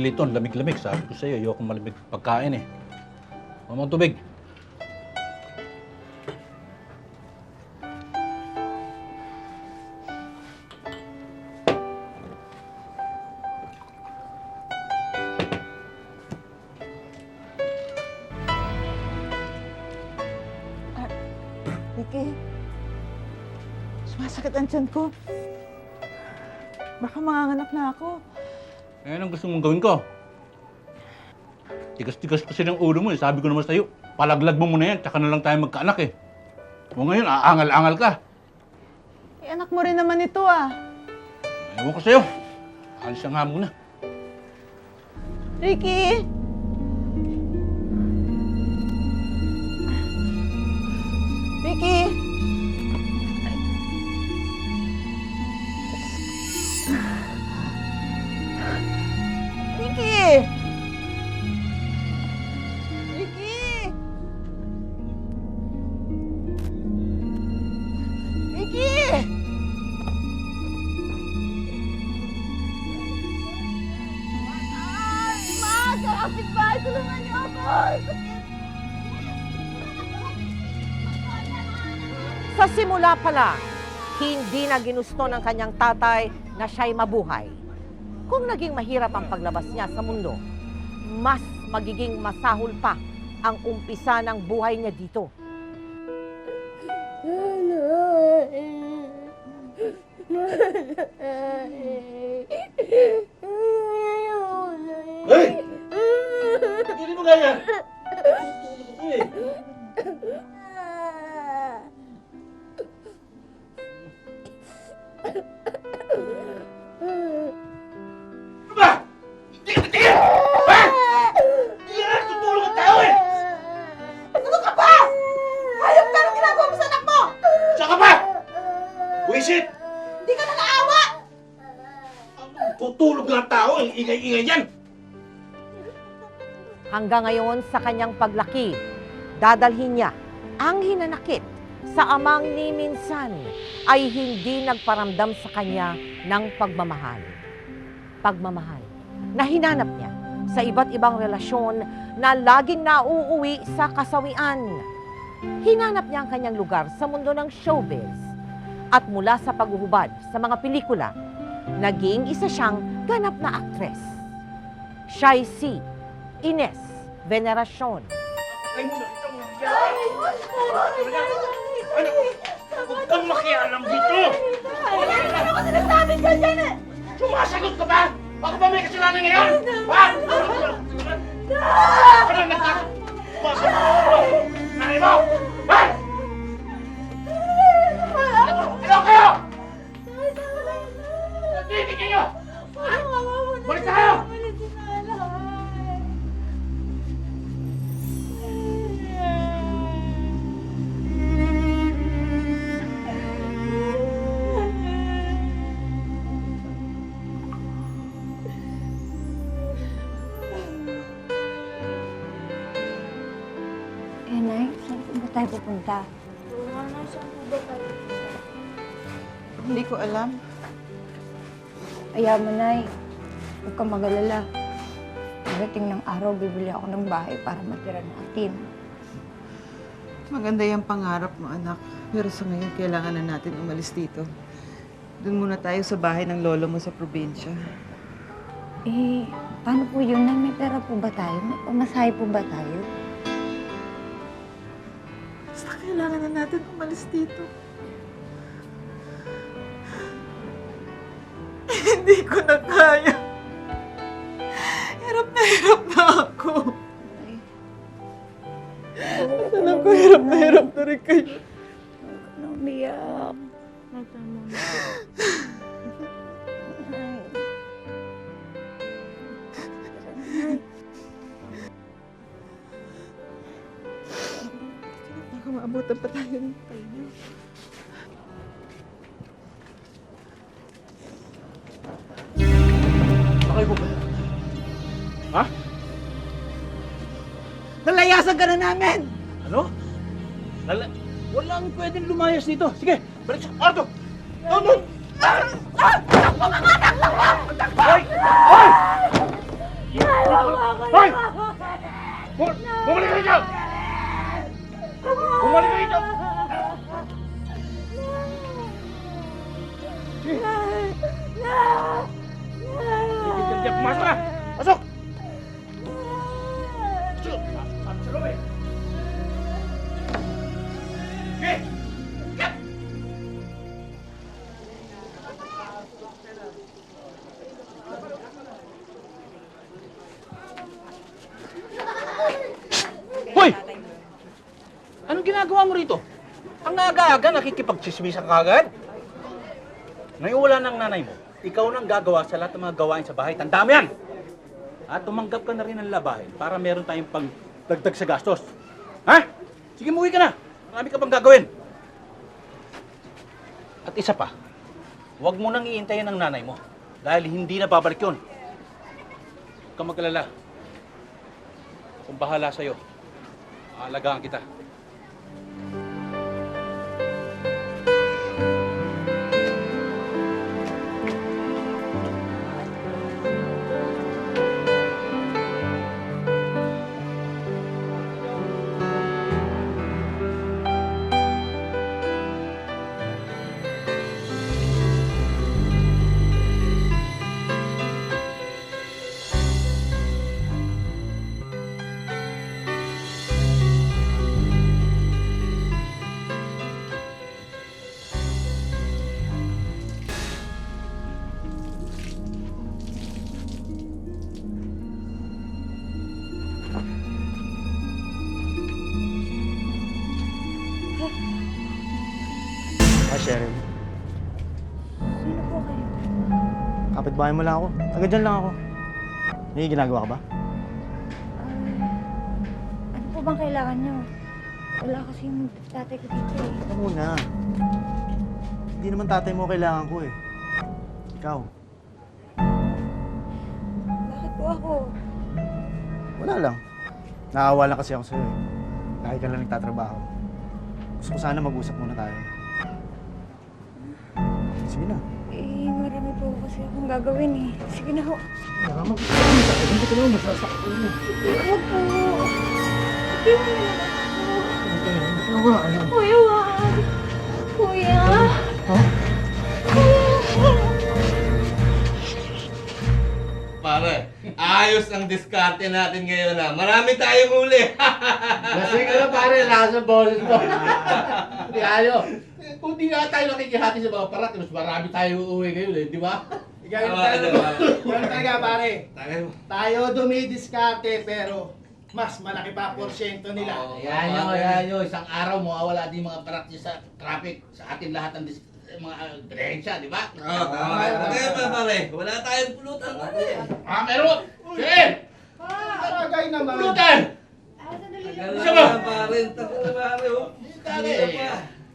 Liliton, lamig-lamig. Sabi ko sa'yo, ayoko malamig pagkain eh. Mamang tubig. Ricky, sumasakit ang tiyan ko. Baka manganganak na ako. Eh, anong gusto mong gawin ko? Tigas-tigas kasi ng ulo mo eh. Sabi ko naman sa'yo, palaglag mo muna yan, tsaka na lang tayo magkaanak eh. O ngayon, aangal-angal ka. Eh, anak mo rin naman ito ah. Ewan ko sa'yo. Alis nga muna. Ricky! Ricky! Ricky! Ricky! Ricky! Ma! Kalapit ba? Tulungan niyo ako! Sakit! Sa simula pa lang, hindi na ginusto ng kanyang tatay na siya'y mabuhay. Kung naging mahirap ang paglabas niya sa mundo, mas magiging masahol pa ang umpisa ng buhay niya dito. Hey! Hindi mo ganyan! Ano ba? Hindi ka natigil! Ha? Hindi ka na tutulong ang tao eh! Ano ka ba? Hayop ka! Anong ginagawa mo sa anak mo? Saan ka ba? Wisit! Hindi ka na naawa! Tutulog lang ang tao, ang ingay-ingay yan! Hanggang ngayon sa kanyang paglaki, dadalhin niya ang hinanakit sa amang ni minsan ay hindi nagparamdam sa kanya ng pagmamahal. Pagmamahal na hinanap niya sa iba't ibang relasyon na laging nauuwi sa kasawian. Hinanap niya ang kanyang lugar sa mundo ng showbiz. At mula sa paghuhubad sa mga pelikula, naging isa siyang ganap na aktres. Siya'y si Ines Veneracion. Ano? Huwag kang makialam dito! Ano ka sinasabi ka dyan eh? Sumasagot ka ba? Baka ba may kasalanan ngayon? Ha? Ano nagkakaroon? Sumasagot ka ba? Nanay mo? Ha? Ano kayo? Nagtitigil nyo! Balik na kayo! Eh, Nay, saan po ba tayo pupunta? Hindi ko alam. Ayaw mo, Nay. Huwag kang mag-alala. Pagdating ng araw, bibili ako ng bahay para matira natin. Maganda yung pangarap mo, anak. Pero sa ngayon, kailangan na natin umalis dito. Doon muna tayo sa bahay ng lolo mo sa probinsya. Eh, paano po yun, Nay? May pera po ba tayo? May pamasahe po ba tayo? Basta kailangan na natin umalis dito. Hindi ko na kaya. Hirap na ako. Alam ko, hirap na rin kayo. Huwag ka na umiyak. Baka maabutan pa tayo ng pahinga. Okay po ba? Ha? Nalayasan ka na namin! Ano? Walang pwedeng lumayas dito. Sige, balik sa kwarto. Doon! Takbo ka nga! Takbo! Hoy! Hoy! Hoy! Bumalik ka dito! Bumalik ka dito! Diyan, pumasok ka! Pasok! Pasok! Pasok sa loob eh! Sige! Sige! Hoy! Anong ginagawa mo rito? Ang aga-aga, nakikipagchismisan ka agad. Ngayon wala ng nanay mo, ikaw nang gagawa sa lahat ng mga gawain sa bahay. Tanda mo yan! At tumanggap ka na rin ng labahin para meron tayong pagdagdag sa gastos. Ha? Sige, muwi ka na. Marami ka pang gagawin. At isa pa, huwag mo nang iintayin ng nanay mo dahil hindi na babalik yun. Huwag kang mag-alala. Kung bahala sa'yo, aalagaan kita. Hi, Cheryl. Sino po kayo? Kapitbahay mo lang ako. Taga dyan lang ako. May ginagawa ka ba? Ano po bang kailangan nyo? Wala kasi yung tatay ko dito eh. Ito muna. Hindi naman tatay mo kailangan ko eh. Ikaw. Bakit po ako? Wala lang. Naawa lang kasi ako sa'yo eh. Lagi ka lang nagtatrabaho. Gusto ko sana mag-usap muna tayo. Sige na. Eh, marami po kasi akong gagawin eh. Sige na ho. Huwag po. Kuya, wag. Kuya. Pare, ayos ang diskarte natin ngayon na. Marami tayong huli. Lasing ka na pare, lakas ang boses mo. Hindi ayo. Kung di nga tayo nakikihati sa mga parat, mas marami tayo uuwi ngayon eh, di ba? Tama ka naman. Ganun talaga pare. Tagay mo. Tayo dumidiskarte pero mas malaki pa porsyento nila. Yan yun. Isang araw mawawala din mga parat niya sa traffic. Sa atin lahat ng mga brensya, di ba? Oo, tama. Kaya pa pare, wala tayong pulutan pare. Meron! Sige! Tagay naman. Pulutan! Tagal Isa ba? na pare, tagal na pare oh. Kare!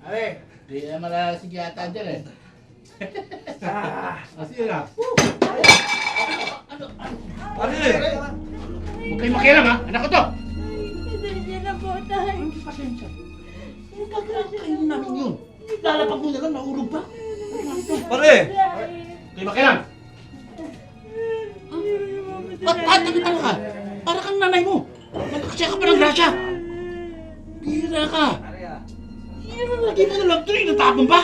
Pare, Di na malalasig yata dyan eh. Sige na. Pare! Huwag kayong makialam ha! Anak ko to! Pasensya na po tayo. Hindi pasensya. Huwag kakain namin yun. Lalapag mo na lang, naurog pa. Pare! Huwag kayong makialam! At nagitang ka. Para kang nanay mo. Nagkakasya ka pa ng grasya. Bira ka. Lagi mo na lang ito eh. Natapon pa.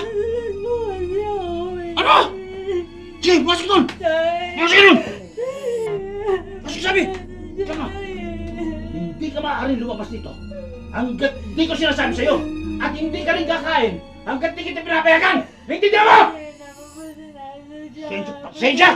Ano? Sige, pumasok doon. Pumasok ka doon. Pasok sabi. Tama. Hindi ka maaaring lumabas dito. Hanggat di ko sinasabi sa'yo. At hindi ka rin kakain. Hanggat di kita pinapayagan. Naintindihan mo? Pasensya!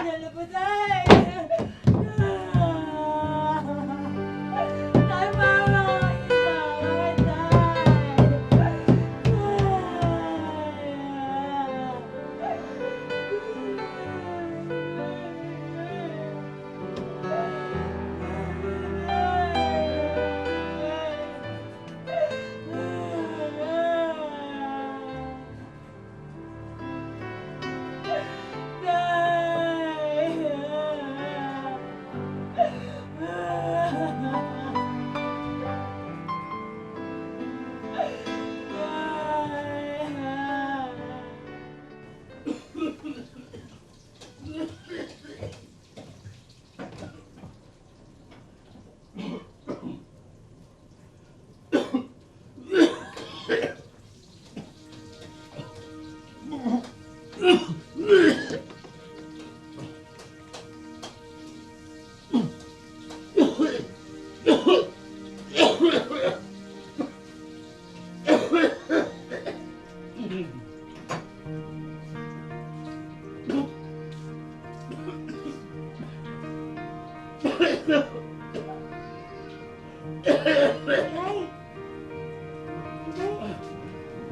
Tay!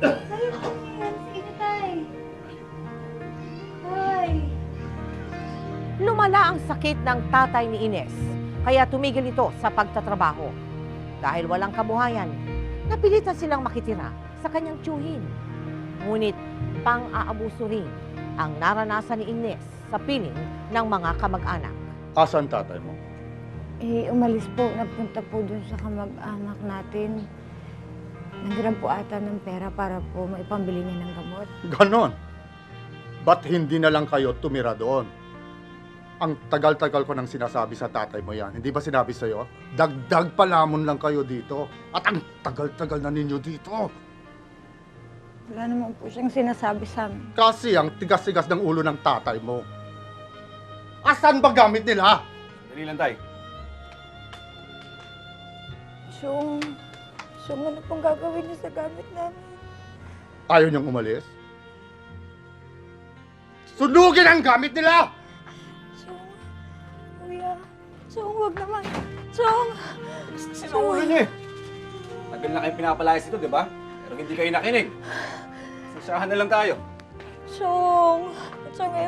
Tay, ano yan? Sige na, Tay. Tay! Lumala ang sakit ng tatay ni Ines, kaya tumigil ito sa pagtatrabaho. Dahil walang kabuhayan, napilitan silang makitira sa kanyang tiyuhin. Ngunit pang-aabuso rin ang naranasan ni Ines sa piling ng mga kamag-anak. Asan tatay mo? Umalis po. Nagpunta po dun sa kamag-anak natin. Nanghiram po ata ng pera para po maipambili niya ng gamot. Ganon. Ba't hindi na lang kayo tumira doon? Ang tagal-tagal ko nang sinasabi sa tatay mo yan. Hindi ba sinabi sa'yo? Dagdag palamon lang kayo dito. At ang tagal-tagal na ninyo dito. Wala naman po siyang sinasabi sa amin. Kasi ang tigas-tigas ng ulo ng tatay mo. Asan ba gamit nila? Dali lang, tay. Siyong, ano pong gagawin niyo sa gamit namin? Ayaw niyang umalis? Sunugin ang gamit nila! Siyong, kuya. Siyong, wag naman. Siyong! Ulo niyo eh. Tagal na kayo pinapalayas ito, di ba? Pero hindi kayo nakinig. Sasahan na lang tayo. Siyong!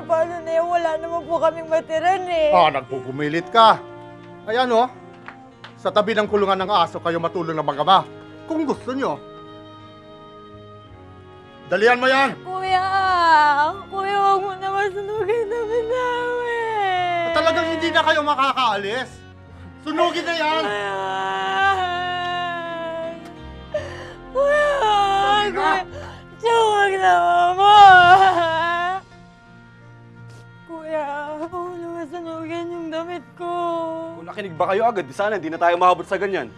Paano na yan? Wala naman po kaming matiran eh. Nagpupumilit ka. Ayan o, sa tabi ng kulungan ng aso kayo matulong ng mga kung gusto nyo. Dalian mo yan! Kuya! Kuya, huwag mo naman sunugin namin namin! Talagang hindi na kayo makakaalis. Sunugin na yan! Kuya! Kuya! Siyong, huwag naman mo! Kuya, huwag mo naman sunugin yung damit ko. Kung nakinig ba kayo agad, di sana hindi na tayo mahabot sa ganyan.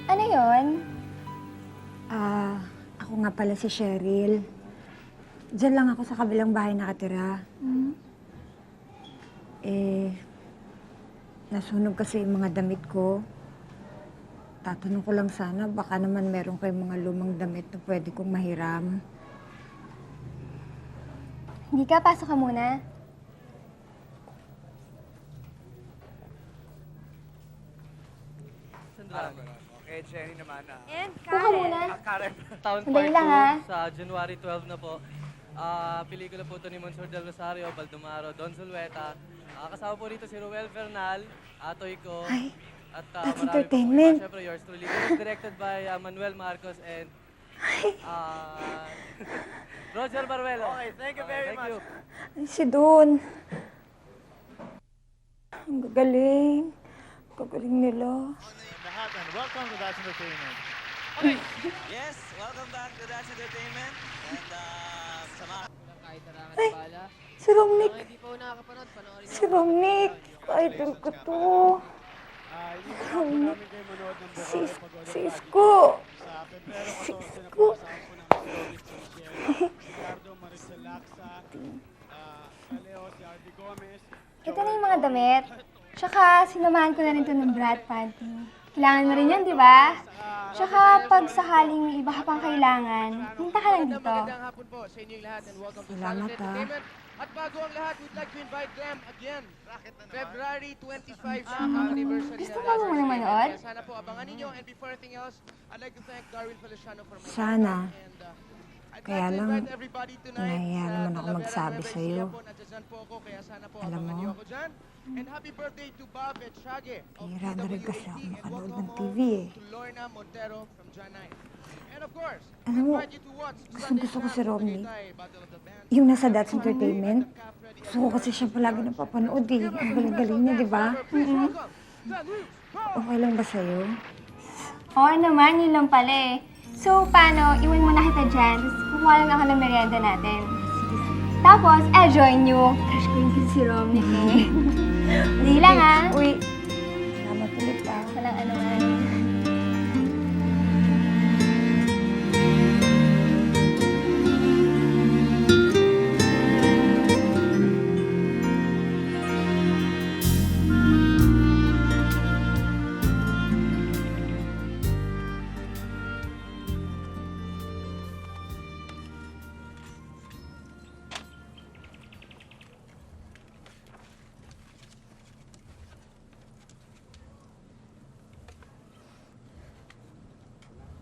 Ano yun? Ako nga pala si Cheryl. Diyan lang ako sa kabilang bahay nakatira. Nasunog kasi yung mga damit ko. Tatanong ko lang sana, baka naman meron kayong mga lumang damit na pwede kong mahiram. Hindi ka, pasok ka muna. Okay, Jenny naman. Puka muna. Karen, Town Sandali Park lang, 2 ha? sa January 12 na po. Pelikula po ito ni Monsur del Rosario, Baldumaro, Don Zulueta. Kasama po dito si Ruel Fernal, Atoy ko, Ay, at that's marami entertainment. po. Siyempre, yours truly. It was directed by Manuel Marcos and Roger Baruelo. Okay, thank you very much. Ay, si Don. Ang gagaling. Gagaling nila. Welcome to That's Entertainment. Yes, welcome back to That's Entertainment. And sama. Ay, si Romnick. Si Romnick. Idol ko to. Romnick. Sisko. Sisko. Ito na yung mga damit. Tsaka, sinamahan ko na rin ito ng brat panty. Kailangan mo rin yan, di ba? Tsaka, pag sakaling may iba ka pang kailangan, punta ka lang dito. Salamat ha. At bago ang lahat, we'd like to invite them again. February 25 siya ang anniversary Gusto mo ba munang manood? Sana po abangan ninyo. And before anything else, I'd like to thank Darwin Feliciano for my Sana. and I'd Kaya like to lang, invite everybody tonight nahiya sa naman ako Talavera magsabi Nueva sa'yo. Ecija po. Nandiyan po ako, kaya sana po Alam abangan mo, niyo ako dyan. And happy birthday to Bob and Shage of Bihira na rin kasi ako DWAT, and makanood welcome ng home TV eh. to Lorna Montero from John 9. And of course, Alam mo, invite you to watch gustong gusto ko si Sunday Romney. Tagaytay Battle of the Bands. Yung nasa That's Entertainment. Gusto ko kasi siya palagi napapanood eh. Ang galing-galing niya, di ba? Mm-hmm. Okay lang ba sa'yo? Oo naman, yun lang pala eh. So, paano? Iwan mo na kita dyan, tapos kukuha lang ako ng merienda natin. Tapos, I'll join you. Crush ko yung si Romney eh. Hindi lang ha. Uy, salamat ulit ah. Walang anuman.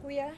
Kuya?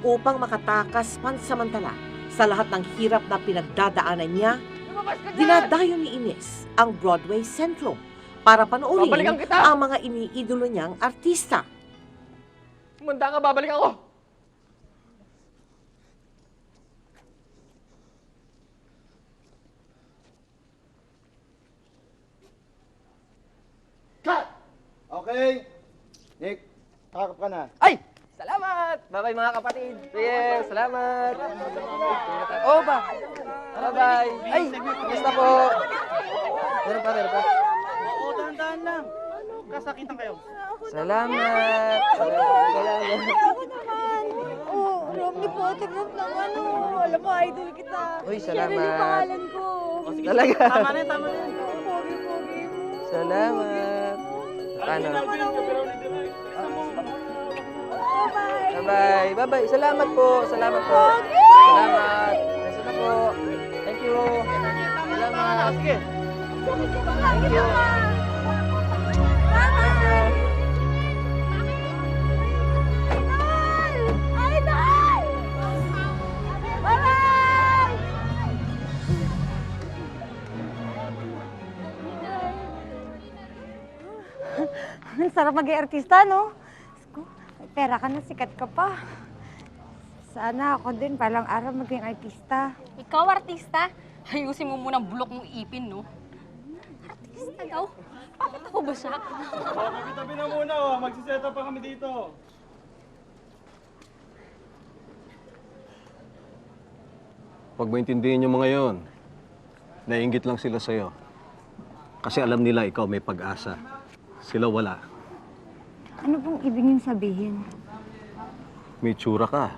Upang makatakas pansamantala sa lahat ng hirap na pinagdadaanan niya, dinadayo ni Ines ang Broadway Centrum para panoorin Babalikan kita! ang mga iniidolo niyang artista. Manda ka, babalik ako! Cut! Okay. Nick, takap ka na. Ay! Salamat! Bye-bye mga kapatid! Sige, salamat! Oh ba? Bye-bye! Ay! Kamusta po? Meron pa. Oo, dahan-dahan lang. Kasakitan kayo. Salamat! Salamat! Oh, Romney Photograph naman oh. Alam mo, idol kita. Uy, Cheryl yung salamat. pangalan ko. Talaga? Tama na yan. Pogi-pogi mo. Salamat! Paano? Bye-bye. Bye-bye! Bye-bye! Salamat po! Salamat po! Salamat! Nasa na po! Thank you! Salamat! Sige. Thank you! Ang sarap maging artista, no? Diyos ko, may pera ka na, sikat ka pa. Sana ako din palang araw maging artista. Ikaw, artista? Ayusin mo muna ang bulok mong ipin, no? Artista daw? Bakit ako ba siya? Tabi na muna, magsiseta pa kami dito. Huwag maintindihin yung mga yon. Naiinggit lang sila sa'yo. Kasi alam nila ikaw may pag-asa. Sila wala. Ano pong ibig niyong sabihin? May tsura ka.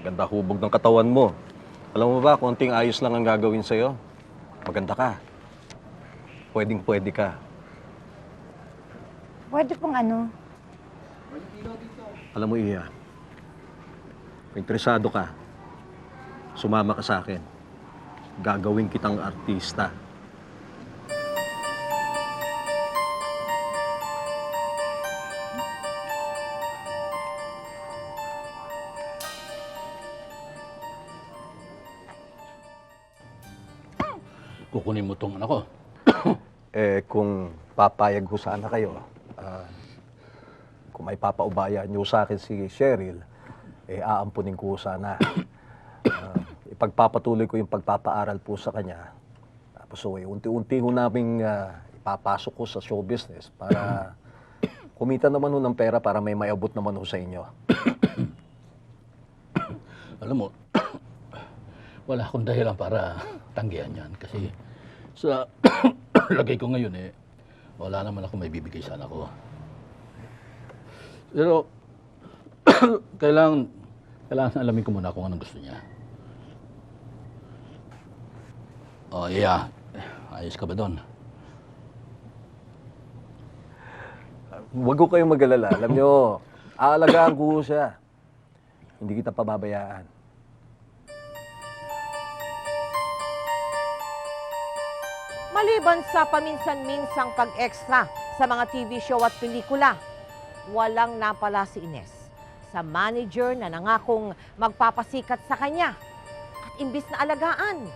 Ganda hubog ng katawan mo. Alam mo ba, konting ayos lang ang gagawin sa'yo. Maganda ka. Pwedeng-pwede ka. Pwede pong ano? Alam mo, Iya, kung interesado ka, sumama ka sa akin. Gagawin kitang artista. Kukunin mo tong anak ko. Kung papayag ho sana kayo, kung may papaubaya niyo sa akin si Cheryl, aampunin ko sana. Ipagpapatuloy ko yung pagpapaaral po sa kanya. Tapos unti-unti ho naming ipapasok ko sa show business para kumita naman ho ng pera para may maiabot naman ho sa inyo. Alam mo, wala akong dahilan para tanggihan yan. Kasi sa lagay ko ngayon wala naman ako may bibigay sa anak ko. Pero kailangan alamin ko muna kung anong gusto niya. Oh, yeah. Ayos ka ba doon? Huwag ko kayong mag-alala. Alam nyo, aalagaan ko siya. Hindi kita pababayaan. Maliban sa paminsan-minsang pag-extra sa mga TV show at pelikula, walang napala si Ines sa manager na nangakong magpapasikat sa kanya. At imbis na alagaan,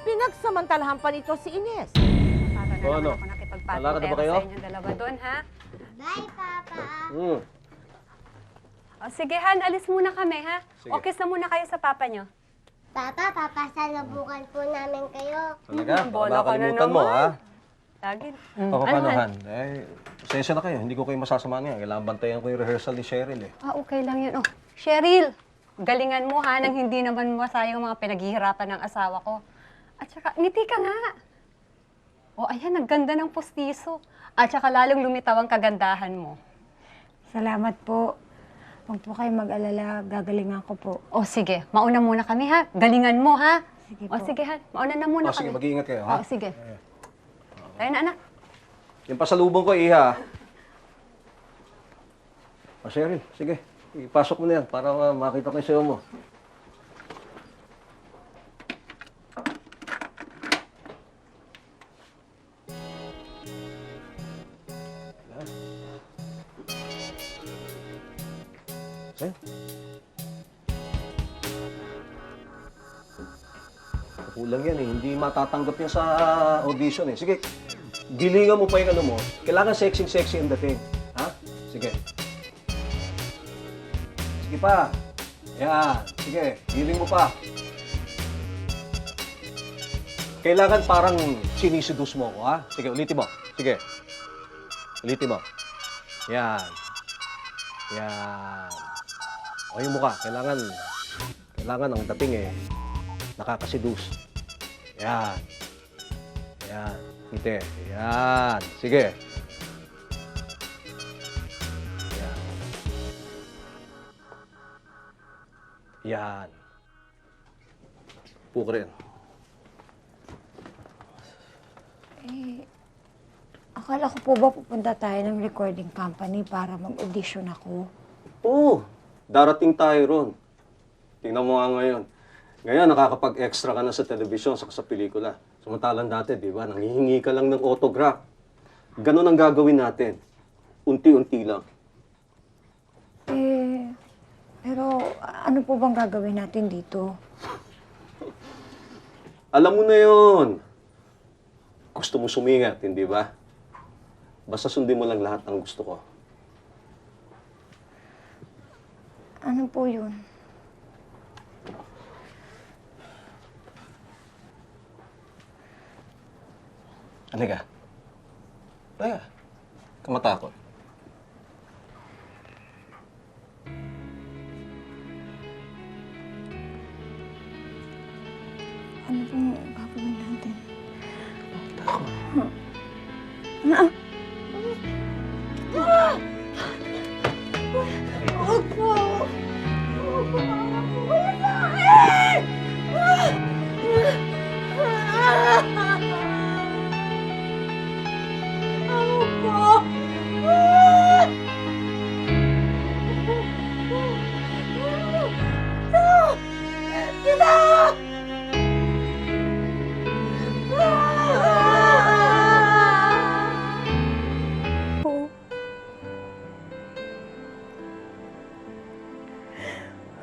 pinagsamantalahan pa nito si Ines. O ano? Lalakad na ba kayo? Sa inyong dalawa doon, ha? Bye, Papa. O, sige, Han, alis muna kami, ha? Sige. O, kiss na muna kayo sa papa nyo. Papa, papasalubukan po namin kayo. Talaga? Bola ka na Nakakalimutan mo, naman. ha? Lagi. O, paano, Han? Pasensya na kayo. Hindi ko kayo masasamahan niya. Kailangan bantayan ko yung rehearsal ni Cheryl, eh. Ah, okay lang yun. Oh, Cheryl, galingan mo, ha? Nang hindi naman masayang mga pinaghihirapan ng asawa ko. At saka, ngiti ka nga. O, ayan, ang ganda ng postiso. At saka lalong lumitaw ang kagandahan mo. Salamat po. Huwag po kayo mag-alala, gagalingan ko po. O, sige. Mauna muna kami, ha? Galingan mo, ha? Sige O, po. sige, ha? Mauna na muna O, sige, kami. mag-iingat kayo, ha? O, sige. Tayo na, anak. Yung pasalubong ko, Iha. O, Cheryl, sige. Ipasok mo na yan para makita ko yung sayo mo. Ayan. Kulang yan eh. Hindi matatanggap yan sa audition eh. Sige, gilingan mo pa yung ano mo. Kailangan sexy-sexy ang dating. Ha? Sige. Sige pa. Yan. Sige, giling mo pa. Kailangan parang siniseduce mo ako, ha? Sige, ulitin mo. Sige. Ulitin mo. Yan. Yan. O yung mukha, kailangan ang dating eh, nakakaseduce. Yan. Yan. Ngiti. Yan. Sige. Yan. Yan. Puka rin. Akala ko po ba pupunta tayo ng recording company para mag-audition ako? Oo. Darating tayo ron. Tingnan mo nga ngayon. Ngayon, nakakapag-extra ka na sa telebisyon, sa pelikula. Samantalang dati, di ba, nanghihingi ka lang ng autograph. Ganun ang gagawin natin. Unti-unti lang. Pero ano po bang gagawin natin dito? Alam mo na yon. Gusto mo sumingat, hindi ba? Basta sundin mo lang lahat ng gusto ko. Ano po yun? Halika. Halika. Kamatakot. Ano pong gagawin natin?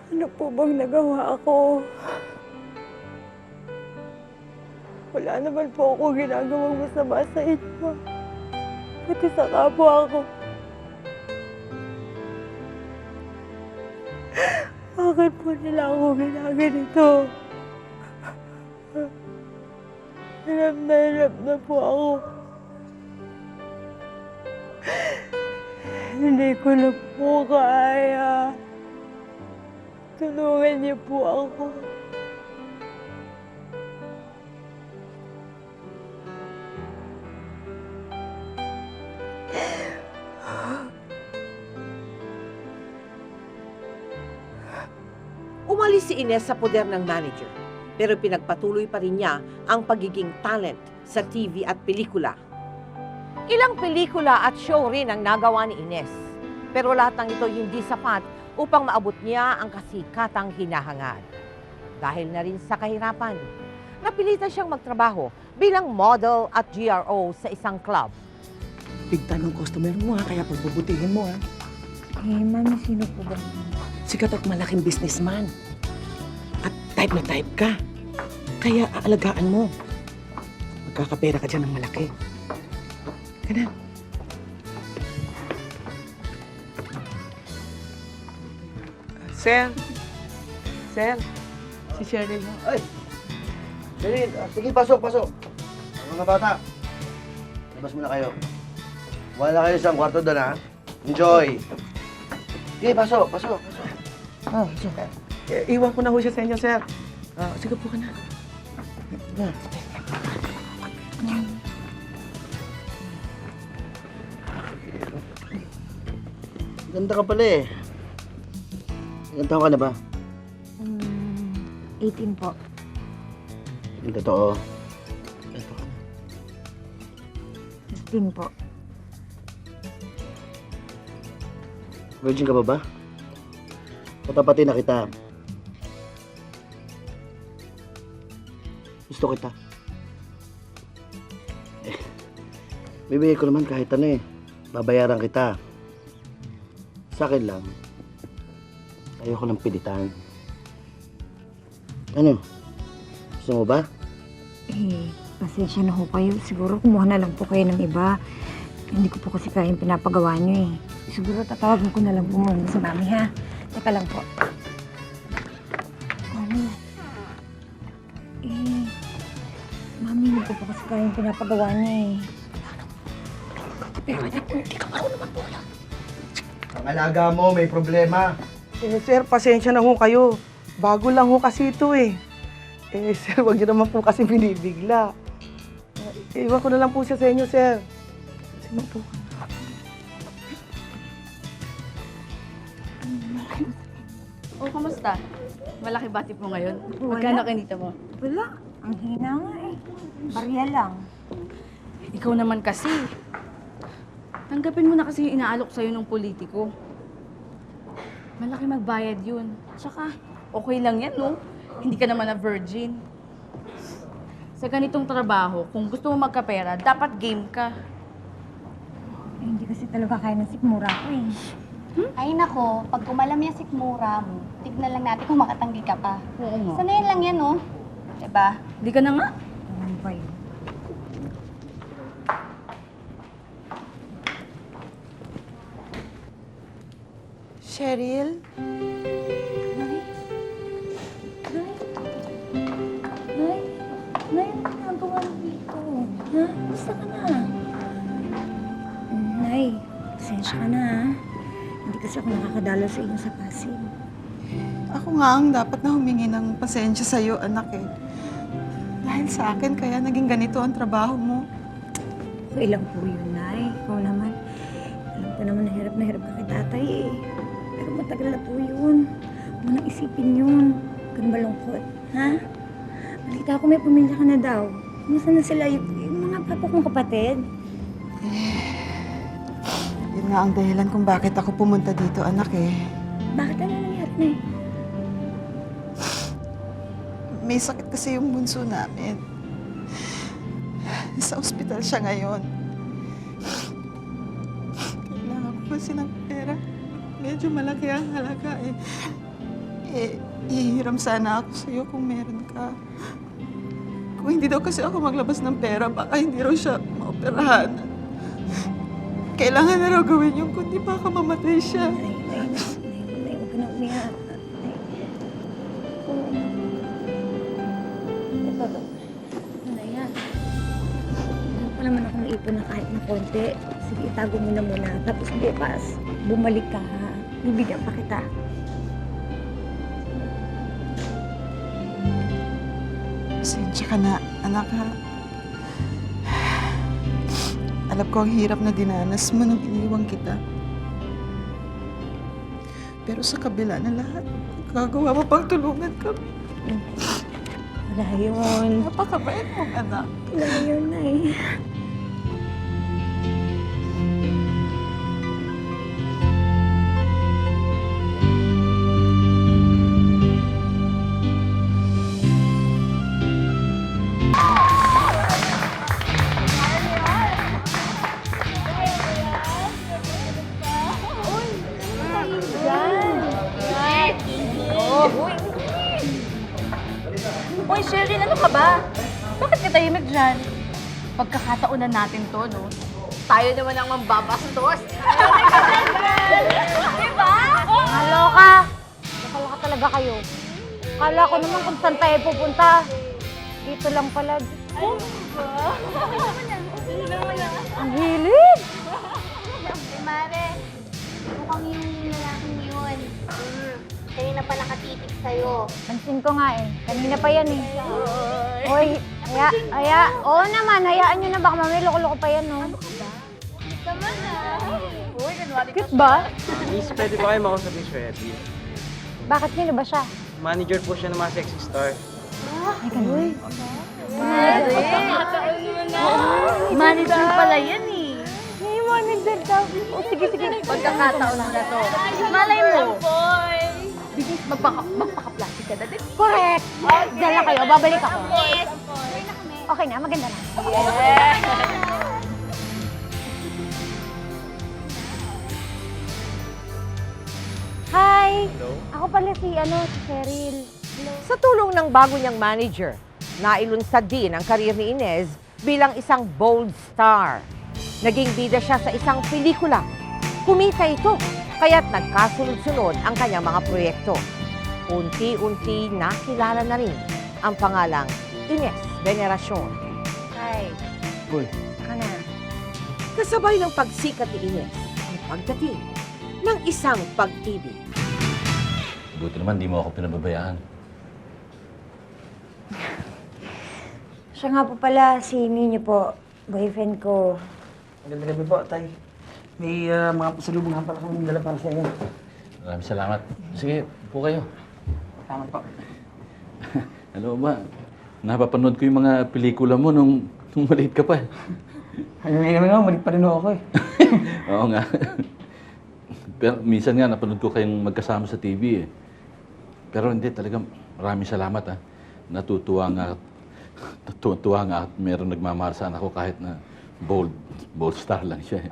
Ano po bang nagawa ako? Wala naman po ako ginagawang masama sa inyo. Pati sa kapwa ko. Bakit po nila ako ginaganito? Hirap na po ako. Hindi ko na po kaya. Tulungan niyo po ako. Umalis si Ines sa poder ng manager, pero pinagpatuloy pa rin niya ang pagiging talent sa TV at pelikula. Ilang pelikula at show rin ang nagawa ni Ines, pero lahat ng ito hindi sapat upang maabot niya ang kasikatang hinahangad. Dahil na rin sa kahirapan, napilitan siyang magtrabaho bilang model at GRO sa isang club. Big time ang customer mo ha, kaya pagbubutihin mo ha. Mami, sino po ba? sikat at malaking businessman. At type na type ka. Kaya aalagaan mo. Magkakapera ka dyan ng malaki. Ganun. Sir. Sir. Si Cheryl. Ay! Cheryl, sige, pasok. Mga bata, labas muna kayo. Wala kayo sa kwarto doon, ha? Enjoy! Sige, pasok. Pasok. Iwan ko na ho siya sa inyo, sir. Sige po ka na. Ganda ka pala eh. Ilan taon ka na ba? 18 po. Yung totoo. 15 po. Virgin ka pa ba? Patapatin na kita. Gusto kita. Bibigay ko naman kahit ano eh. Babayaran kita. Sa akin lang, ayoko ng pilitan. Ano? Gusto mo ba? Pasensya na ho kayo. Siguro kumuha na lang po kayo ng iba. Hindi ko po kasi kaya yung pinapagawa niyo eh. Siguro tatawagan ko na lang po muna si Mami, ha? Teka lang po. Mami. Mami, hindi ko po kasi kaya yung pinapagawa niya eh. Pero anak ko, hindi ka marunong magbola. Ang alaga mo, may problema. Sir, pasensya na ho kayo. Bago lang ho kasi ito eh. Sir, wag niyo naman po kasi binibigla. Iwan ko na lang po siya sa inyo, sir. Sino po? Kamusta? Malaki batip mo ngayon? Magkano kinita mo? Wala. Ang hina nga eh. Barya lang. Ikaw naman kasi. Tanggapin mo na kasi yung inaalok sa'yo ng politiko. Malaki magbayad yun. Tsaka, okay lang yan, no? Hindi ka naman na virgin. Sa ganitong trabaho, kung gusto mo magkapera, dapat game ka. Hindi kasi talaga kaya ng sikmura ko eh. Ay nako, pag kumalam yung sikmura mo, tignan lang natin kung makatanggi ka pa. Oo nga. Sanayin lang yan, no? Diba? Di ka na nga. Ano ba yun? Cheryl? Nay, ano ginagawa mo dito? Ha? Basta ka na. Nay, pasensya ka na ha. Hindi kasi ako nakakadalo sa inyo sa Pasig. Ako nga ang dapat na humingi ng pasensya sa'yo, anak eh. Dahil sa akin, kaya naging ganito ang trabaho mo. Okay lang po yun, Nay. Ikaw naman. Alam ko naman na hirap ka kay tatay eh. Pero matagal na po yun. Huwag mo nang isipin yun. Huwag kang malungkot, ha? Balita ko may pamilya ka na daw. Kumusta na sila yung mga papa kong kapatid? Yun nga ang dahilan kung bakit ako pumunta dito, anak eh. Bakit ano nangyari, Nay? May sakit kasi yung bunso namin. Sa ospital siya ngayon. Kailangan ko kasi ng pera. Medyo malaki ang halaga eh. Ihiram sana ako sa'yo kung meron ka. Kung hindi daw kasi ako maglabas ng pera, baka hindi raw siya maoperahan. Kailangan na raw gawin yung kundi baka mamatay siya. Nay, huwag ka na umiyak. Wala naman akong naipon na kahit na konti. Sige, itago mo na muna. Tapos bukas, bumalik ka ha. Bibigyan pa kita. Pasensya ka na, anak ha. Alam ko ang hirap na dinanas mo nung iniwang kita. Pero sa kabila na lahat, gagawa mo pang tulungan kami. Wala yun. Napakabait mong anak. Wala yun, Nay. Hoy, Sheryl, ano ka ba? Bakit ka tahimik dyan? Pagkakataonan natin to, no? Tayo naman ang mambabastos. Diba? Maloka! Nakaloka talaga kayo. Kala ko naman kung saan tayo pupunta. Dito lang pala. Ang hilig! Mare, mukhang yung lalaking yun. Kanina pa nakatitig sa'yo. Pansin ko nga eh. Kanina pa yan eh. Hoy, oo naman, hayaan nyo na. Baka mamaya loko-loko pa yan, no? Tama na. Cute ba? Miss, pwede ba kayo makausap ni Shreddy? Bakit sino ba siya? Manager po siya ng mga sexy star. Ay, ganun. Manager pala yan eh. May manager daw. O, sige. Pagkakataon mo na to. Malay mo. Bigis magpaka-plastic ka na din. Correct! Dala kayo, babalik ako. Okay na, maganda na. Hi! Ako pala si Cheryl. Sa tulong ng bago niyang manager, nailunsad din ang karir ni Inez bilang isang bold star. Naging bida siya sa isang pelikula. Kumita ito, kaya't nagkasunod-sunod ang kanyang mga proyekto. Unti-unti nakilala na rin ang pangalang Inez Veneracion. Hi. Uy. Saka na. Kasabay ng pagsikat ni Inez ang pagdating ng isang pag-ibig. Buti naman, di mo ako pinababayaan. Siya nga po pala, si Minyo po. Boyfriend ko. Magandang gabi po, Tay. May mga pasalubungan pala kami dala para sa iyo. Maraming salamat. Sige, po kayo. Salamat po. Alam mo ba, napapanood ko yung mga pelikula mo nung maliit ka pa. Ano nga, malit pa rin ako eh. Oo nga. Pero minsan nga, napanood ko kayong magkasama sa TV eh. Pero hindi, talagang maraming salamat ah. Natutuwa nga at meron nagmamahal sa anak ko kahit na bold star lang siya eh.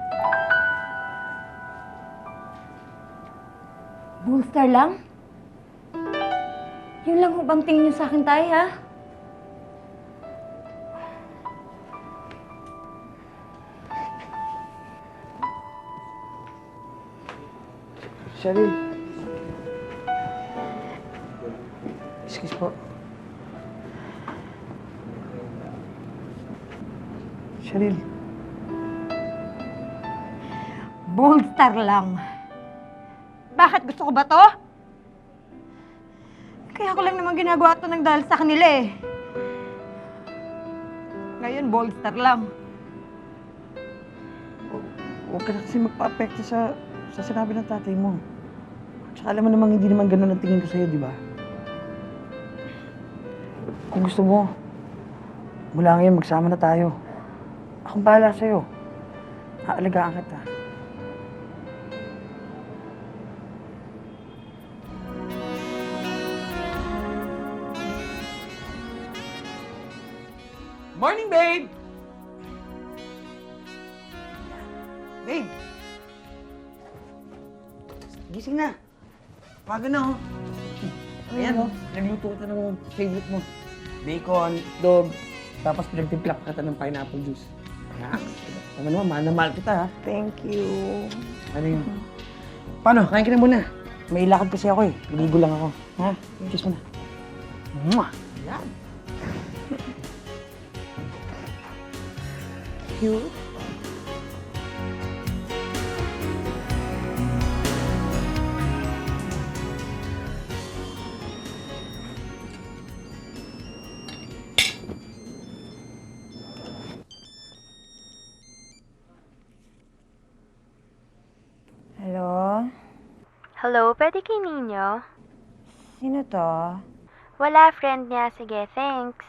Bullstar lang? Yun lang bang tingin niyo sa akin, Tay, ha? Cheryl. Excuse po. Cheryl. Bullstar lang. Bakit? Gusto ko ba to? Kaya ko lang naman ginagawa to ng dahil sa kanila eh. Ngayon, Bullstar lang. Huwag ka na kasi magpa-apekto sa sinabi ng tatay mo. Tsaka alam mo namang hindi naman ganun ang tingin ko sa'yo, di ba? Kung gusto mo, mula ngayon magsama na tayo. Akong bahala sa'yo. Aalagaan kita. Morning, babe! Babe! Gising na. Paga na, oh. Ayan, oh. Nagluto kita ng favorite mo. Bacon, dog, tapos pinagtimplak kita ng pineapple juice. Relax. Tama naman, mahal na mahal kita, ha? Thank you. Ano yun? Paano? Kain ka na muna. May ilakad kasi ako, eh. Ligo lang ako. Ha? Kiss mo na. Mwah! Yan. Cute. Hello? Hello, pwede kay Ninyo? Sino to? Wala, friend niya. Sige, thanks.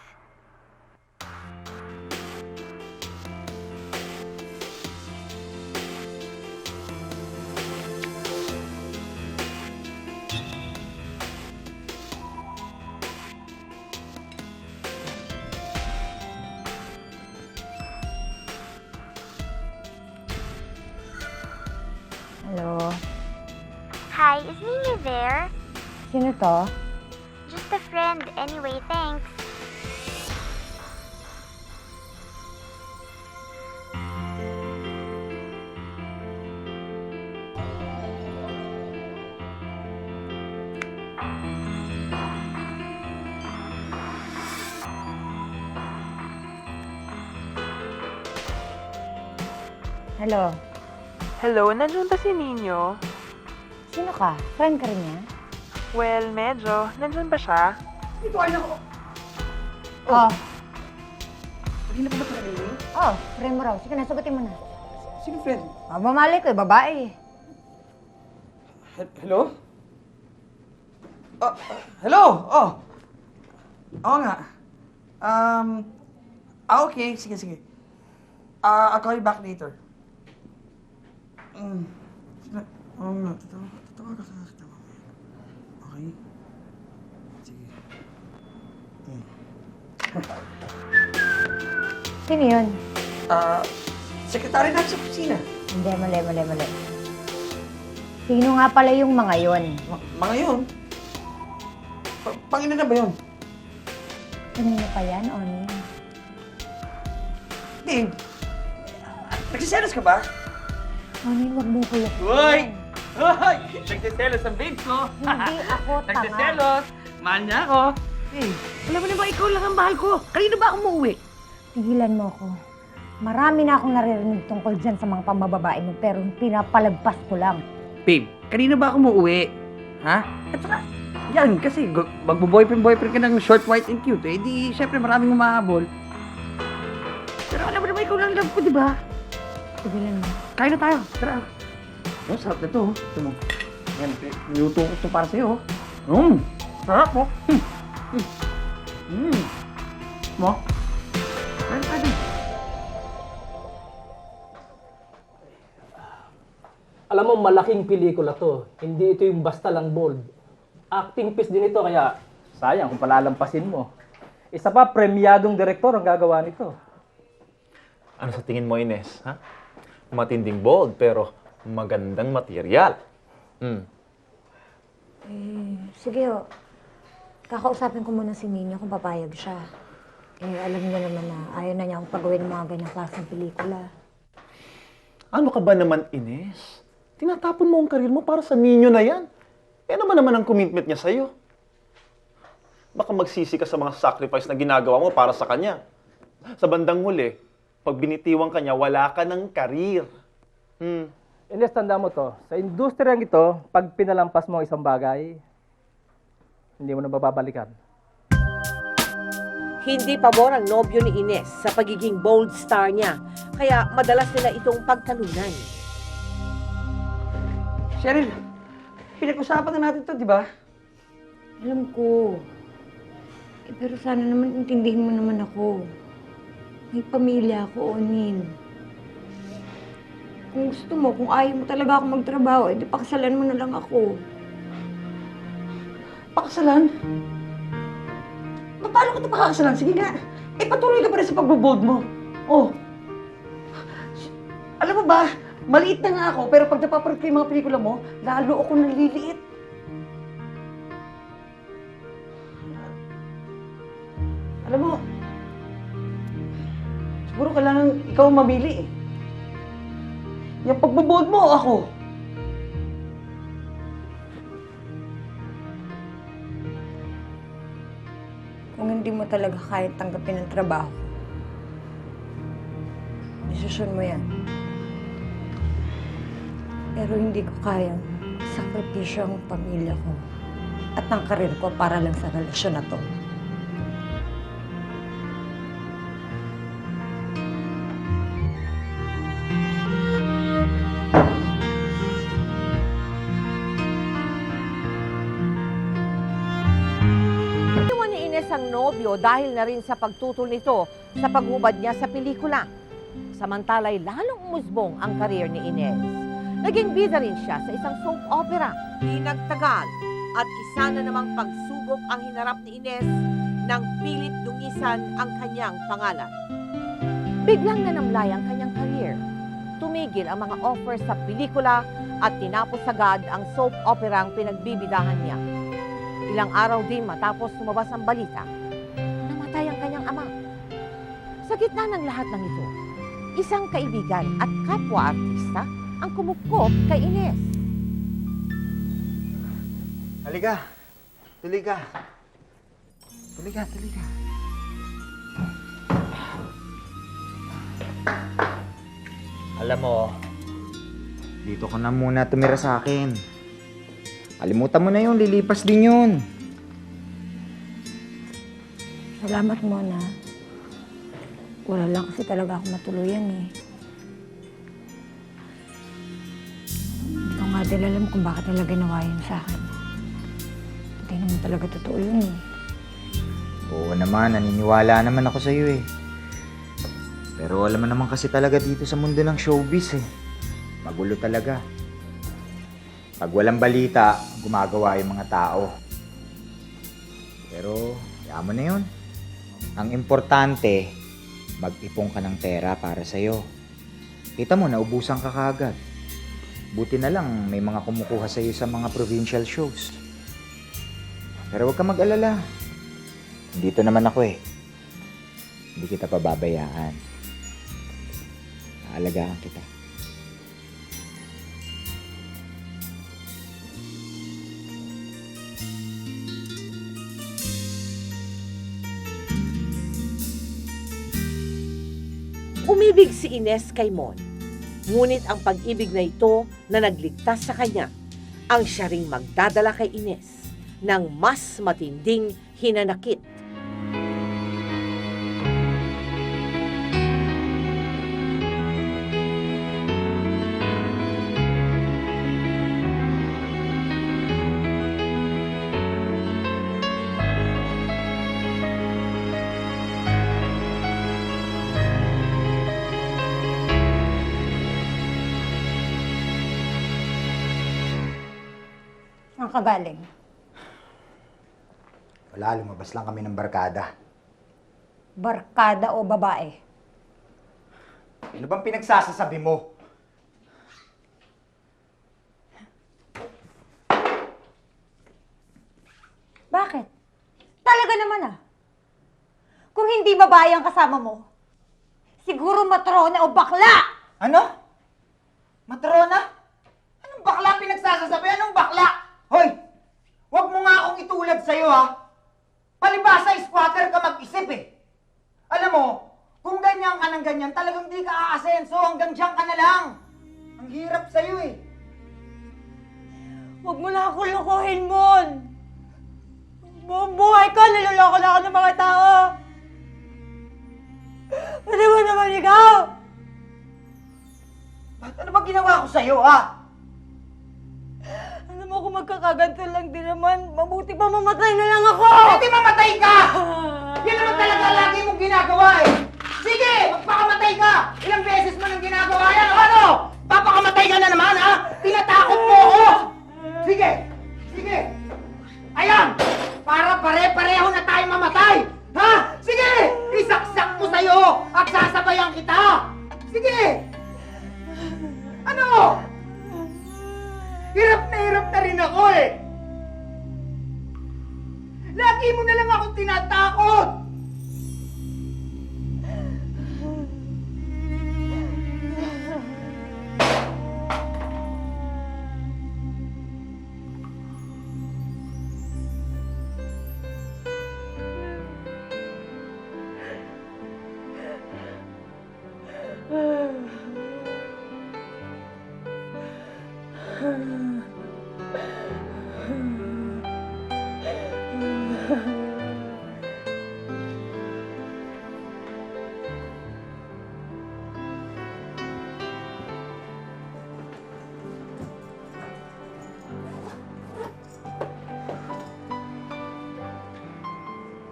Hello? Hi, is Ninyo there? Sino to? Just a friend. Anyway, thanks. Hello. Hello, nandiyan ba si Nino? Sino ka? Friend ka rin niya? Well, medyo. Nandiyan ba siya? Dito ay nako. Oh. Hindi na ba pala kayo? Oh, friend mo raw. Sige na, sagutin mo na. Sino friend? Ah, mamali ko, babae. Hello? Hello? Oh. Oo nga. Okay. Sige. I'll call you back later. Oo nga. Totoo ka sa akin. Okay. Sige. Sino yun? Sekretary natin sa kusina. Hindi, mali. Sino nga pala yung mga yon? Mga yun? Pangina na ba yun? Kanino pa yan, Oni? Babe, nagsiselos ka ba? Oni, wag mong kulot. Hoy! Nagsiselos ang babes ko! Hindi ako tanga. Nagsiselos! Mahal niya ako! Alam mo na ba, ikaw lang ang mahal ko. Kanino ba ako umuwi? Tigilan mo ako. Marami na akong naririnig tungkol dyan sa mga pambababae mo, pero pinapalagpas ko lang. Babe, kanino ba ako umuwi? Ha? At saka, yan, kasi magbo-boyfriend ka ng short, white, and cute. Eh, di, syempre maraming umahabol. Pero alam mo naman, ikaw lang love ko, di ba? Tigilan mo. Kain na tayo. Tara. Oh, sarap na to. Ito mo. Yan, niluto ko ito para sa'yo. Sarap mo. Mo? Kain ka din. Alam mo, malaking pelikula to. Hindi ito yung basta lang bold. Acting piece din ito, kaya sayang kung palalampasin mo. Isa pa, premyadong direktor ang gagawa nito. Ano sa tingin mo, Ines? Ha? Matinding bold, pero magandang material. Sige ho. Kakausapin ko muna si Nino kung papayag siya. Alam niya naman na ayaw na niya akong pagawin ng mga ganyang klaseng pelikula. Ano ka ba naman, Ines? Tinatapon mo ang karir mo para sa ninyo na yan. Ano ba naman ang commitment niya sa'yo? Baka magsisi ka sa mga sacrifice na ginagawa mo para sa kanya. Sa bandang huli, pag binitiwang ka niya, wala ka ng karir. Ines, tanda mo to. Sa industriyang ito, pag pinalampas mo ang isang bagay, hindi mo na mababalikan. Hindi pabor ang nobyo ni Ines sa pagiging bold star niya, kaya madalas nila itong pagtalunan. Cheryl, pinag-usapan na natin to, di ba? Alam ko. Pero sana naman intindihin mo naman ako. May pamilya ako, Onin. Kung gusto mo, kung ayaw mo talaga ako magtrabaho, edi pakasalan mo na lang ako. Pakasalan? Paano ko ito pakakasalan? Sige nga. Patuloy ka pa rin sa pagbo-bold mo. Oh. Alam mo ba, maliit na nga ako, pero pag napaparod ko yung mga pelikula mo, lalo ako naliliit. Alam mo, siguro kailangan ikaw ang mamili eh. Yung pagbo-bold mo, ako. Kung hindi mo talaga kaya tanggapin ang trabaho, desisyon mo yan. Pero hindi ko kayang sakripisyo ang pamilya ko at ang karir ko para lang sa relasyon na to. Iwan ni Ines ang nobyo dahil na rin sa pagtutol nito sa paghubad niya sa pelikula. Samantala'y lalong umusbong ang karir ni Ines. Naging bida rin siya sa isang soap opera. Di nagtagal at isa na namang pagsubok ang hinarap ni Ines nang pilit dungisan ang kanyang pangalan. Biglang nanamlay ang kanyang karir. Tumigil ang mga offers sa pelikula at tinapos agad ang soap opera ang pinagbibidahan niya. Ilang araw din matapos lumabas ang balita, namatay ang kanyang ama. Sa gitna ng lahat ng ito, isang kaibigan at kapwa-artista ang kumupkop kay Ines. Halika. Tuloy ka. Tuloy ka. Alam mo, dito ka na muna tumira sa akin. Kalimutan mo na yun, lilipas din yun. Salamat Mona. Wala lang kasi talaga ako matuluyan eh. Hindi ko nga din alam kung bakit nila ginawa yun sa akin. Hindi naman talaga totoo yun eh. Oo naman, naniniwala naman ako sa'yo eh. Pero alam mo naman kasi talaga dito sa mundo ng showbiz eh. Magulo talaga. Pag walang balita, gumagawa yung mga tao. Pero, kaya mo na yun. Ang importante, mag-ipon ka ng pera para sa'yo. Kita mo, naubusan ka kaagad. Buti na lang, may mga kumukuha sa'yo sa mga provincial shows. Pero huwag ka mag-alala. Dito naman ako eh. Hindi kita pababayaan. Aalagaan kita. Umibig si Ines kay Mon. Ngunit ang pag-ibig na ito na nagligtas sa kanya, ang siya ring magdadala kay Ines ng mas matinding hinanakit. Saan ka galing? Wala, lumabas lang kami ng barkada. Barkada o babae? Ano bang pinagsasasabi mo? Bakit? Talaga naman ah. Kung hindi babae ang kasama mo, siguro matrona o bakla! Ano? Matrona? Anong bakla pinagsasasabi? Anong bakla? Hoy! Huwag mo nga akong itulad sa'yo ha! Palibasa squatter ka mag-isip eh! Alam mo, kung ganyan ka ng ganyan, talagang di ka aasenso, hanggang diyan ka na lang! Ang hirap sa'yo eh! Huwag mo na ako lokohin, Mon! Buong buhay ko, niloloko na ako ng mga tao! Ano mo naman ikaw? Ano ba ginawa ko sa'yo ha? Alam mo, kung magkakaganto lang din naman, mabuti pa mamatay na lang ako! Pwede mamatay ka! Yan naman talaga lagi mong ginagawa eh! Sige! Magpakamatay ka! Ilang beses mo nang ginagawa yan o ano? Papakamatay ka na naman ha? Tinatakot mo ako! Sige! Sige! Ayan! Para pare-pareho na tayo mamatay! Ha? Sige! Isaksak ko sa'yo at sasabayan kita! Sige! Ano? Hirap na rin ako eh! Lagi mo na lang akong tinatakot!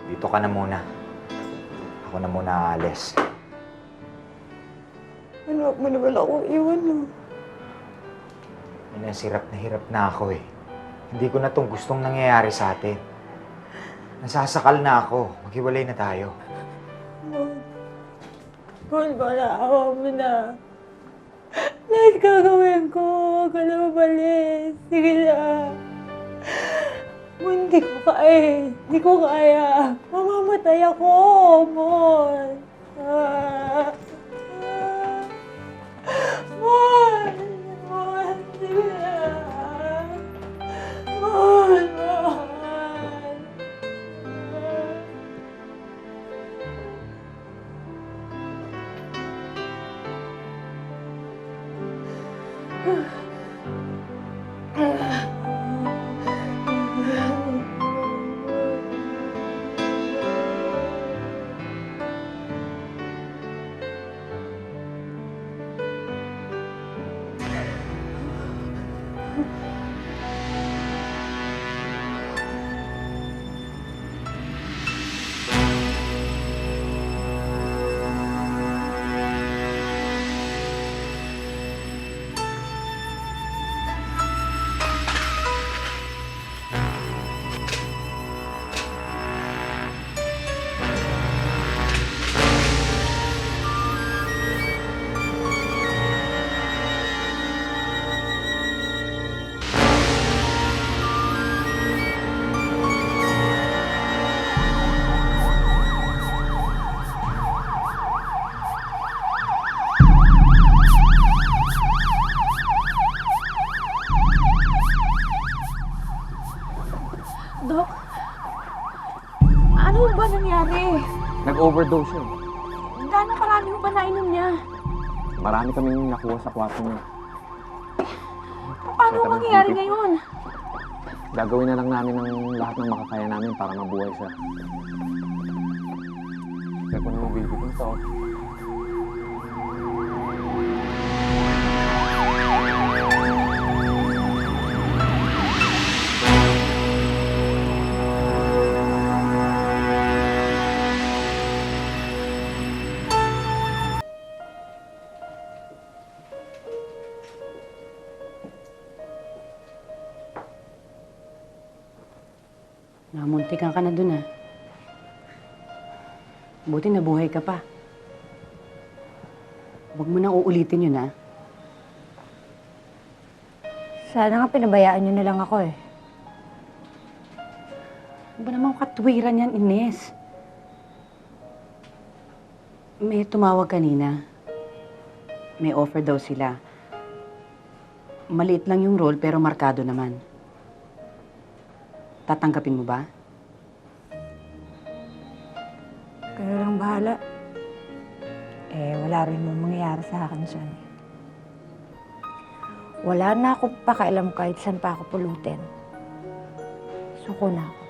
Dito ka na muna. Ako na muna aalis. Ano, huwag mo naman akong iwan, no? Ines, hirap na ako eh. Hindi ko na itong gustong nangyayari sa atin. Nasasakal na ako. Maghiwalay na tayo. Mon, para awa mo na. Lahat gagawin ko. Huwag ka na mabalis. Sige na. Mon, hindi ko kaya. Hindi ko kaya. Mamamatay ako, Mon. Mon! Mon! Sige na. Mon! Mon! Ano ba nangyari? Nag-overdose siya. Gano'ng karami ba nainom niya? Marami kaming nakuha sa kwarto niya. Paano mangyayari ngayon? Gagawin na lang namin ng lahat ng makakaya namin para mabuhay siya. Kaya kung mo baby ko ito. Namuntikan ka na dun ah. Buti nabuhay ka pa. Huwag mo nang uulitin yun ah. Sana nga pinabayaan niyo na lang ako eh. Ano ba namang katwiran yan, Ines? May tumawag kanina. May offer daw sila. Maliit lang yung role pero markado naman. Tatanggapin mo ba? Kayo lang bahala. Wala rin mo mangyayari sa akin dyan. Wala na akong pakialam kahit saan pa ako pulutin. Suko na ako.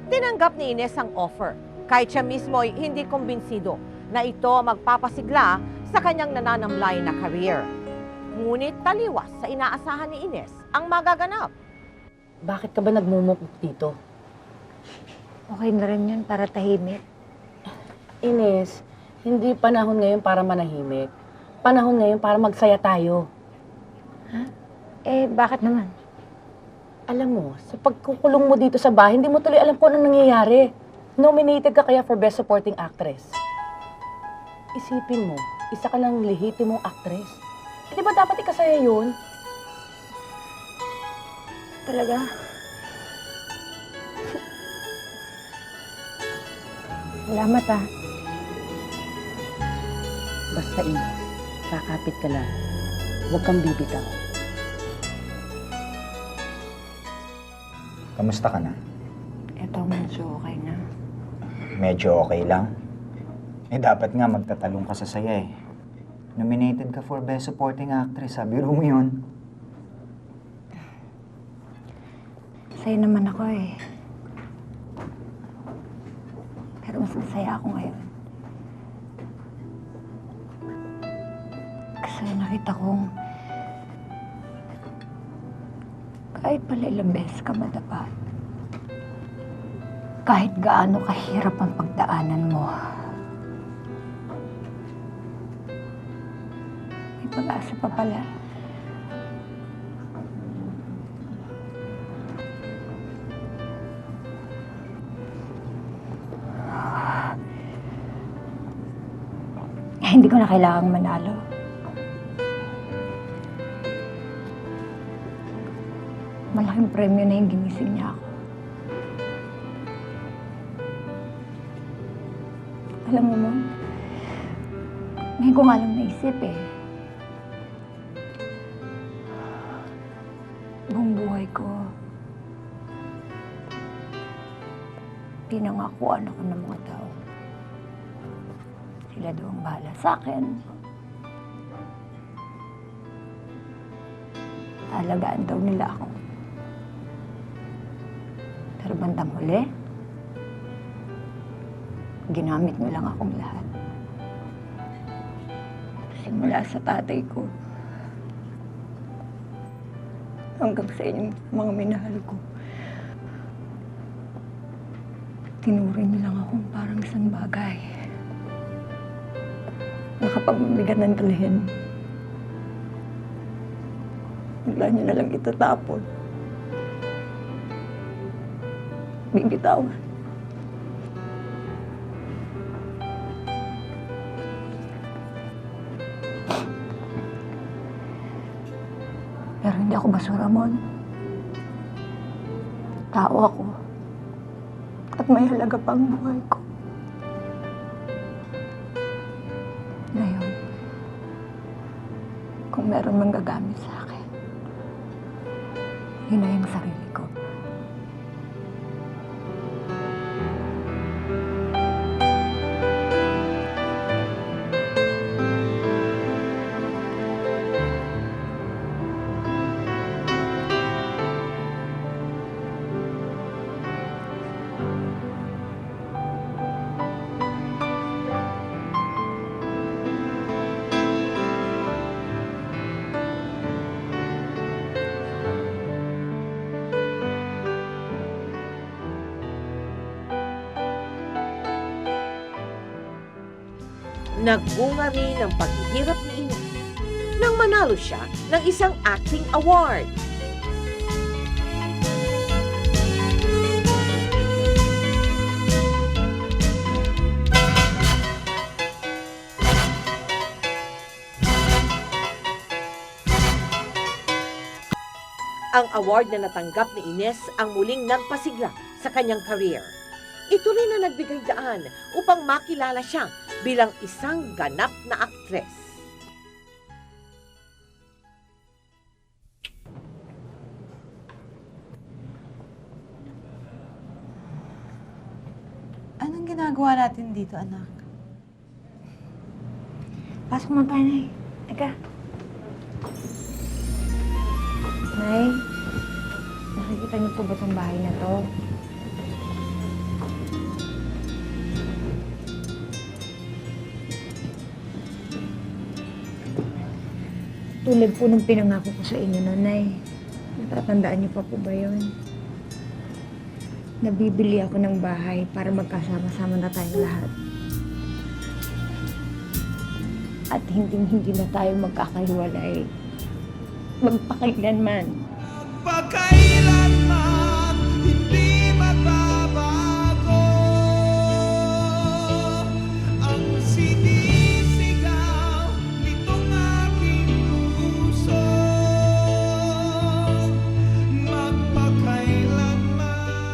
Tinanggap ni Ines ang offer, kahit siya mismo ay hindi kumbinsido na ito magpapasigla sa kanyang nananamlay na career. Ngunit taliwas sa inaasahan ni Ines ang magaganap. Bakit ka ba nagmumukok dito? Okay na rin yun para tahimik. Ines, hindi panahon ngayon para manahimik. Panahon ngayon para magsaya tayo. Bakit naman? Alam mo, sa pagkukulong mo dito sa bahay, hindi mo tuloy alam kung anong nangyayari. Nominated ka kaya for Best Supporting Actress. Isipin mo, isa ka ng lehitimong actress. Di ba dapat ikasaya yun? Talaga? Salamat ah. Basta Ines, kakapit ka lang. Huwag kang bibitaw. Kamusta ka na? Eto, medyo okay na. Medyo okay lang? Dapat nga magtatalong ka sa saya eh. Nominated ka for Best Supporting Actress, sabi mo yun. Masaya naman ako eh. Pero mas masaya ako ngayon. Kasi nakita kong kahit pala ilang beses ka madapa, kahit gaano kahirap ang pagdaanan mo, may pag-asa pa pala. Hindi ko na kailangang manalo. Malaking premyo na yung ginising niya ako. Alam mo, Mom, ngayon ko nga lang naisip eh. Buong buhay ko, pinangakuan ako ng mga tao. Sila daw ang bahala sa akin. Alagaan daw nila ako. Pero bandang huli, ginamit mo lang akong lahat. Simula sa tatay ko, hanggang sa inyong mga minahal ko. Tinuring niyo lang akong parang isang bagay. Nakapagbigat ng talhin. Bigla niyo na lang itatapon. Bibitawan. Pero hindi ako basura, Mon. Tao ako. At may halaga pang buhay ko. Ngayon, Kung meron mang gagamit sa akin, yun ay ang sarili ko. Nagbunga rin ang paghihirap ni Ines nang manalo siya ng isang acting award. Ang award na natanggap ni Ines ang muling nagpasigla sa kanyang career. Ito rin na nagbigay daan upang makilala siya bilang isang ganap na aktres. Anong ginagawa natin dito, anak? Pasok mo tayo, Nay. Teka. Nay, nakikita niyo po ba itong bahay na to? Tulad po nung pinangako ko sa inyo, Nanay. Natatandaan niyo pa po ba yun? Nabibili ako ng bahay para magkasama-sama na tayong lahat. At hindi na tayo magkakahiwalay. Magpakailanman. Pagkailanman, hindi magbabago ang sinisigaw nitong aking puso. Magpakailanman.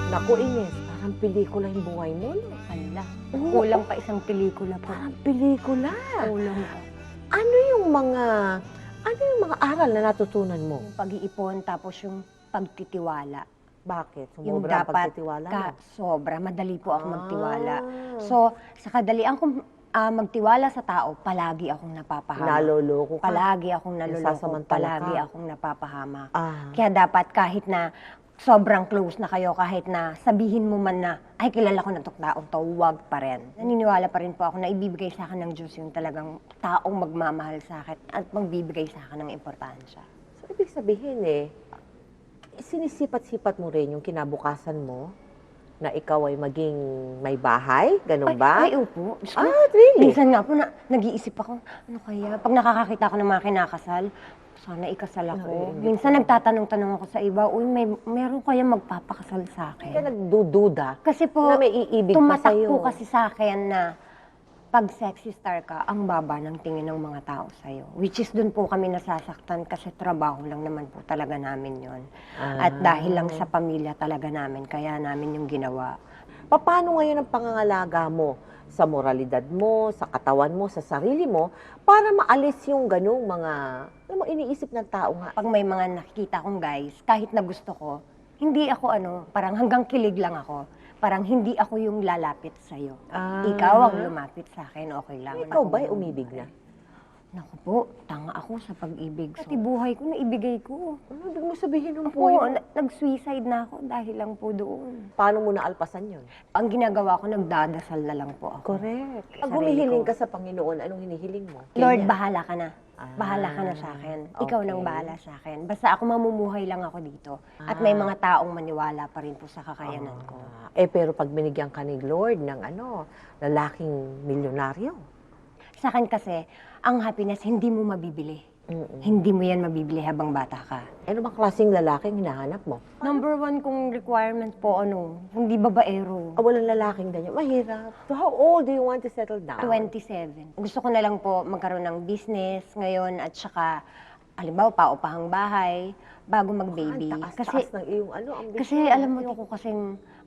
Naku, Ines, parang pelikula yung buhay mo, no? Ala, kulang pa isang pelikula po. Parang pelikula. Kulang pa. Ano yung mga aral na natutunan mo? Yung pag-iipon, tapos yung pagtitiwala. Bakit? Yung Sumobra ang dapat pagtitiwala mo? sobra, madali po ako magtiwala. So, sa kadalian kong magtiwala sa tao, palagi akong napapahamak. Naloloko ka. Palagi akong naloloko. Nasasamantala Palagi ka. akong napapahamak. Ah. Kaya dapat kahit na sobrang close na kayo, kahit na sabihin mo man na, ay kilala ko na itong taong to, huwag pa rin. Naniniwala pa rin po ako na ibibigay sa akin ng Diyos yung talagang taong magmamahal sa akin at magbibigay sa akin ng importansya. So, ibig sabihin sinisipat-sipat mo rin yung kinabukasan mo na ikaw ay maging may bahay? Ganun ba? Ay, opo. Diyos ko, really? Minsan nga po, nag-iisip ako, ano kaya? Pag nakakakita ako ng mga kinakasal, sana ikasal ako. Minsan nagtatanong-tanong ako sa iba, uy, meron kaya magpapakasal sa akin? Kaya nagdududa Kasi po, na may iibig pa tumatak sa'yo. po kasi sa akin na pag sexy star ka, ang baba ng tingin ng mga tao sa'yo. Which is dun po kami nasasaktan kasi trabaho lang naman po talaga namin yon. At dahil lang sa pamilya talaga namin, kaya namin yung ginawa. Paano ngayon ang pangangalaga mo sa moralidad mo, sa katawan mo, sa sarili mo, para maalis yung ganung mga, alam mo, iniisip ng tao nga. Pag may mga nakikita kong guys, kahit na gusto ko, hindi ako parang hanggang kilig lang ako. Parang hindi ako yung lalapit sa'yo. Ikaw ang lumapit sa akin, okay lang. Ikaw ba'y umibig na? Naku po, tanga ako sa pag-ibig. Pati buhay ko, naibigay ko. Ano ibig mo sabihin ng Opo, buhay mo? nag-suicide na ako dahil lang po doon. Paano mo naalpasan yun? Ang ginagawa ko, nagdadasal na lang po ako. Correct. Pag Sarili humihiling ko. ka sa Panginoon, anong hinihiling mo? Lord, Kanya. bahala ka na. Bahala ka na sa akin. Ikaw nang bahala sa akin. Basta ako mamumuhay lang ako dito. At may mga taong maniwala pa rin po sa kakayanan ko. Pero pag binigyan ka ni Lord ng lalaking milyonaryo? Sa akin kasi, ang happiness hindi mo mabibili. Hindi mo yan mabibili habang bata ka. Ano bang klaseng lalaking hinahanap mo? Number one kong requirement po, hindi babaero. Walang lalaking ganyan. Mahirap. So how old do you want to settle down? 27. Gusto ko na lang po magkaroon ng business ngayon at saka, halimbawa, paupahang bahay bago mag-baby. Taas ng iyong ambisyon. Kasi alam mo,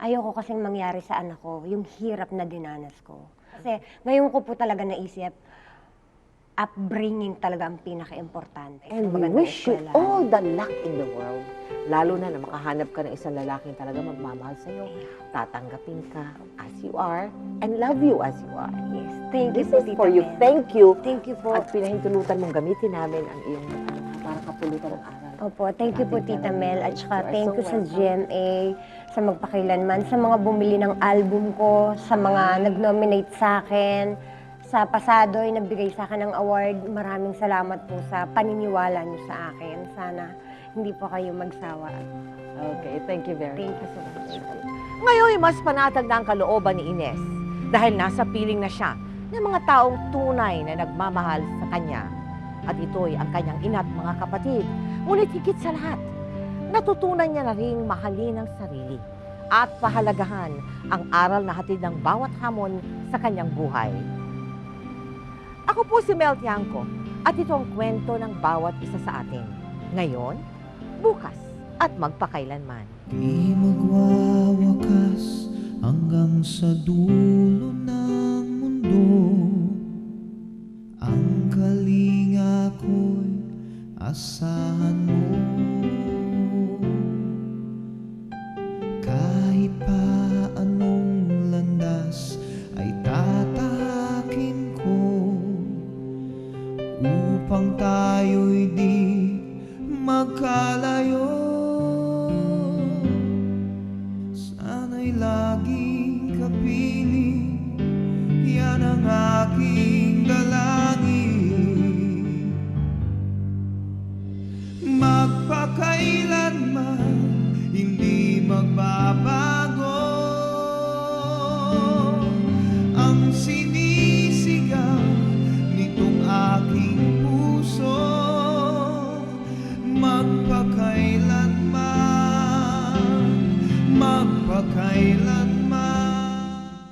ayoko kasing mangyari sa anak ko yung hirap na dinanas ko. Kasi ngayon ko po talaga naisip, upbringing talaga ang pinaka-importante. And we Magandang wish you eskwelahan. all the luck in the world. Lalo na makahanap ka ng isang lalaking talaga magmamahal sa'yo. Tatanggapin ka as you are and love you as you are. Yes, thank you This po, is Tita for you. Mel. Thank you. Thank you po. At pinahintulutan mong gamitin namin ang iyong para kapulutan ng aral. Opo, thank you po, Tita Mel. At saka You are thank so you sa welcome. GMA, sa magpakailanman, sa mga bumili ng album ko, sa mga nag-nominate sa akin, sa pasado ay nagbigay sa akin ng award. Maraming salamat po sa paniniwala niyo sa akin. Sana hindi po kayo magsawa. Okay, thank you very Thank much. you so much. Ngayon, mas panatag na ang kalooban ni Ines dahil nasa piling na siya ng mga taong tunay na nagmamahal sa kanya. At ito'y ang kanyang ina't mga kapatid. Ngunit higit sa lahat, natutunan niya na ring mahalin ang sarili at pahalagahan ang aral na hatid ng bawat hamon sa kanyang buhay. Ako po si Mel Tiangco at ito ang kwento ng bawat isa sa atin. Ngayon, bukas at magpakailanman. Di magwawakas hanggang sa dulo ng mundo. Ang kalinga ko'y asahan mo. Kahit pa anong landas ay tatahakin ko upang tayo'y di magkalayo. Sana'y laging kapiling, yan ang aking dalangin. Magpakailanman